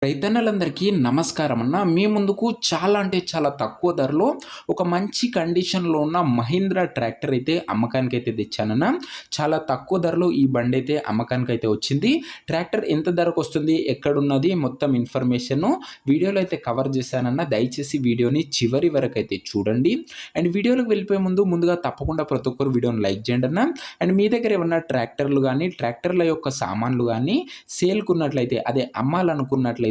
రైతన్నలందరికీ నమస్కారం అన్న. మీ ముందుకు చాలా అంటే చాలా తక్కువ ధరలో ఒక మంచి కండిషన్‌లో ఉన్న మహీంద్రా ట్రాక్టర్ అయితే అమ్మకానికైతే తెచ్చానన్న. చాలా తక్కువ ధరలో ఈ బండైతే అమ్మకానికైతే వచ్చింది. ట్రాక్టర్ ఎంత ధరకొస్తుంది, ఎక్కడున్నది మొత్తం ఇన్ఫర్మేషను వీడియోలో అయితే కవర్ చేశానన్న. దయచేసి వీడియోని చివరి వరకైతే చూడండి. అండ్ వీడియోలోకి వెళ్ళిపోయే ముందుగా తప్పకుండా ప్రతి ఒక్కరు వీడియోని లైక్ చేయండన్న. అండ్ మీ దగ్గర ఏమన్నా ట్రాక్టర్లు గానీ, ట్రాక్టర్ల యొక్క సామాన్లు గానీ సేల్‌కున్నట్లయితే అదే అమ్మాలనుకున్నట్లయితే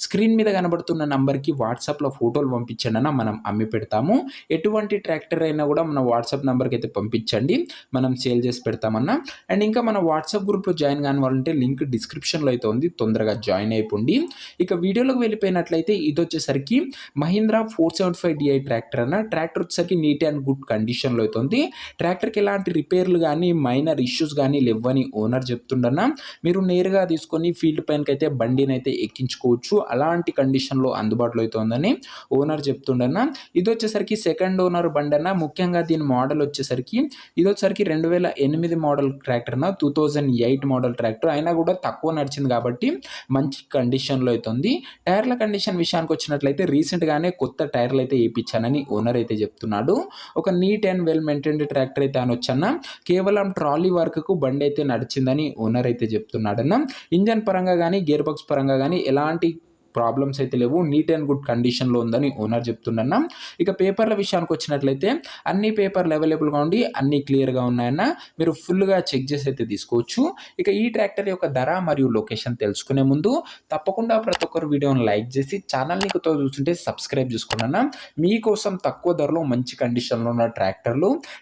స్క్రీన్ మీద కనబడుతున్న నంబర్‌కి వాట్సాప్‌లో ఫోటోలు పంపించండన్న. మనం అమ్మి పెడతాము. ఎటువంటి ట్రాక్టర్ అయినా కూడా మన వాట్సాప్ నంబర్‌కి అయితే పంపించండి. మనం సేల్ చేసి పెడతామన్న. అండ్ ఇంకా మన వాట్సాప్ గ్రూప్‌లో జాయిన్ కాని వాళ్ళంటే లింక్ డిస్క్రిప్షన్‌లో అయితే ఉంది. తొందరగా జాయిన్ అయిపోండి. ఇక వీడియోలోకి వెళ్ళిపోయినట్లయితే ఇదొచ్చేసరికి మహీంద్రా 475 DI ట్రాక్టర్ అన్న. ట్రాక్టర్ వచ్చేసరికి నీట్ అండ్ గుడ్ కండిషన్‌లో అయితే ఉంది. ట్రాక్టర్‌కి ఎలాంటి రిపేర్లు గానీ, మైనర్ ఇష్యూస్ గానీ లెవ్వని ఓనర్ చెప్తుండన్న. మీరు నేరుగా తీసుకొని ఫీల్డ్ పైనకైతే బండినైతే ఎక్కించుకోవచ్చు. అలాంటి కండిషన్‌లో అందుబాటులో అయితే ఉందని ఓనర్ చెప్తుండన్న. ఇదొచ్చేసరికి సెకండ్ ఓనర్ బండన్న. ముఖ్యంగా దీని మోడల్ వచ్చేసరికి ఇదొచ్చేసరికి 2008 మోడల్ ట్రాక్టర్ అన్న. 2008 మోడల్ ట్రాక్టర్ అయినా కూడా తక్కువ నడిచింది కాబట్టి మంచి కండిషన్‌లో అయితే ఉంది. టైర్ల కండిషన్ విషయానికొచ్చినట్లయితే రీసెంట్‌గానే కొత్త టైర్లు అయితే ఏపిచ్చానని ఓనర్ అయితే చెప్తున్నాడు. ఒక neat and well maintained tractor అయితే అనొచ్చన్న. కేవలం ట్రాలీ వర్క్‌కు బండైతే నడిచిందని ఓనర్ అయితే చెప్తున్నాడన్న. ఇంజన్ పరంగా గానీ, గేర్ బాక్స్ పరంగా గానీ ఎలాంటి ప్రాబ్లమ్స్ అయితే లేవు. నీట్ అండ్ గుడ్ కండిషన్‌లో ఉందని ఓనర్ చెప్తుండన్న. ఇక పేపర్ల విషయానికొచ్చినట్లయితే అన్ని పేపర్లు అవైలబుల్‌గా ఉండి అన్నీ క్లియర్‌గా ఉన్నాయన్న. మీరు ఫుల్‌గా చెక్ చేసి అయితే తీసుకోవచ్చు. ఇక ఈ ట్రాక్టర్ యొక్క ధర మరియు లొకేషన్ తెలుసుకునే ముందు తప్పకుండా ప్రతి ఒక్కరు వీడియోని లైక్ చేసి ఛానల్‌ని కొత్తగా చూస్తుంటే సబ్స్క్రైబ్ చేసుకోండన్న. మీకోసం తక్కువ ధరలో మంచి కండిషన్‌లో ఉన్న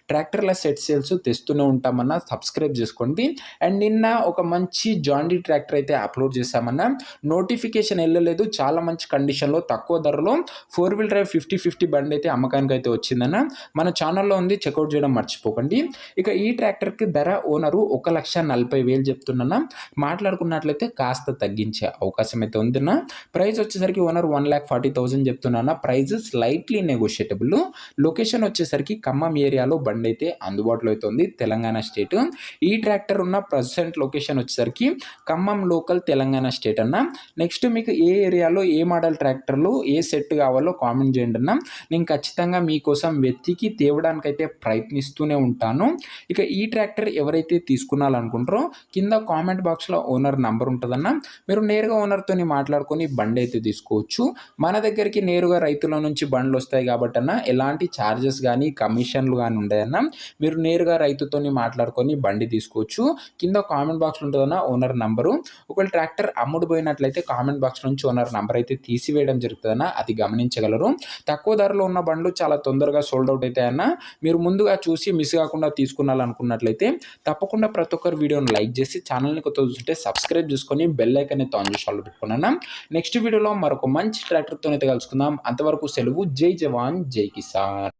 ట్రాక్టర్ల సెట్ సేల్స్ తెస్తూనే ఉంటామన్న. సబ్స్క్రైబ్ చేసుకోండి. అండ్ నిన్న ఒక మంచి జాండీ ట్రాక్టర్ అయితే అప్లోడ్ చేశామన్న. నోటిఫికేషన్ ఎళ్ళలేదు. చాలా మంచి కండిషన్‌లో తక్కువ ధరలో 4 వీల్ డ్రైవ్ 50-50 బండి అయితే అమ్మకానికైతే వచ్చిందన్న. మన ఛానల్‌లో ఉంది, చెక్‌ఔట్ చేయడం మర్చిపోకండి. ఇక ఈ ట్రాక్టర్‌కి ధర ఓనరు 1,40,40,000 చెప్తుండన్న. మాట్లాడుకున్నట్లయితే కాస్త తగ్గించే అవకాశం అయితే ఉందన్న. ప్రైస్ వచ్చేసరికి ఓనర్ 1,40,40,000 చెప్తున్నా. Price slightly నెగోషియేటబుల్. లొకేషన్ వచ్చేసరికి ఖమ్మం ఏరియాలో బండి అయితే అందుబాటులో అయితే ఉంది. తెలంగాణ స్టేట్. ఈ ట్రాక్టర్ ఉన్న ప్రెజెంట్ లొకేషన్ వచ్చేసరికి ఖమ్మం లోకల్ తెలంగాణ స్టేట్ అన్న. నెక్స్ట్ మీకు ఏ ఏరియాలో ఏ మోడల్ ట్రాక్టర్లు ఏ సెట్ కావాలో కామెంట్ చేయండి అన్న. నేను ఖచ్చితంగా మీకోసం వెతికి తేవడానికైతే ప్రయత్నిస్తూనే ఉంటాను. ఇక ఈ ట్రాక్టర్ ఎవరైతే తీసుకోవాలనుకుంటారో కింద కామెంట్ బాక్స్‌లో ఓనర్ నంబర్ ఉంటదన్న. మీరు నేరుగా ఓనర్‌తోని మాట్లాడుకొని బండి అయితే తీసుకోవచ్చు. మన దగ్గరికి నేరుగా రైతుల నుంచి బండ్లు వస్తాయి కాబట్టి అన్న ఎలాంటి చార్జెస్ గానీ, కమిషన్లు గానీ ఉండయన్న. మీరు నేరుగా రైతుతోని మాట్లాడుకొని బండి తీసుకోవచ్చు. కింద కామెంట్ బాక్స్‌లో ఉంటదన్న ఓనర్ నంబరు. ఒకవేళ ట్రాక్టర్ అమ్ముడు పోయినట్లయితే కామెంట్ బాక్స్ నుంచి ఓనర్ నంబర్ అయితే తీసివేయడం జరుగుతుందన్న. అది గమనించగలరు. తక్కువ ధరలో ఉన్న బండ్లు చాలా తొందరగా సోల్డ్ అవుట్ అయితాయన్న. మీరు ముందుగా చూసి మిస్ కాకుండా తీసుకున్నాలనుకున్నట్లయితే తప్పకుండా ప్రతి ఒక్కరు వీడియోని లైక్ చేసి ఛానల్‌ని కొత్తగా చూస్తుంటే సబ్స్క్రైబ్ చేసుకొని బెల్ ఐకాన్ అయితే ఆన్ చేసి ఆల్‌లో పెట్టుకోండన్న. నెక్స్ట్ వీడియోలో మరొక మంచి ట్రాక్టర్‌తోనైతే కలుసుకుందాం. అంతవరకు సెలవు. జై జవాన్, జై కిసాన్.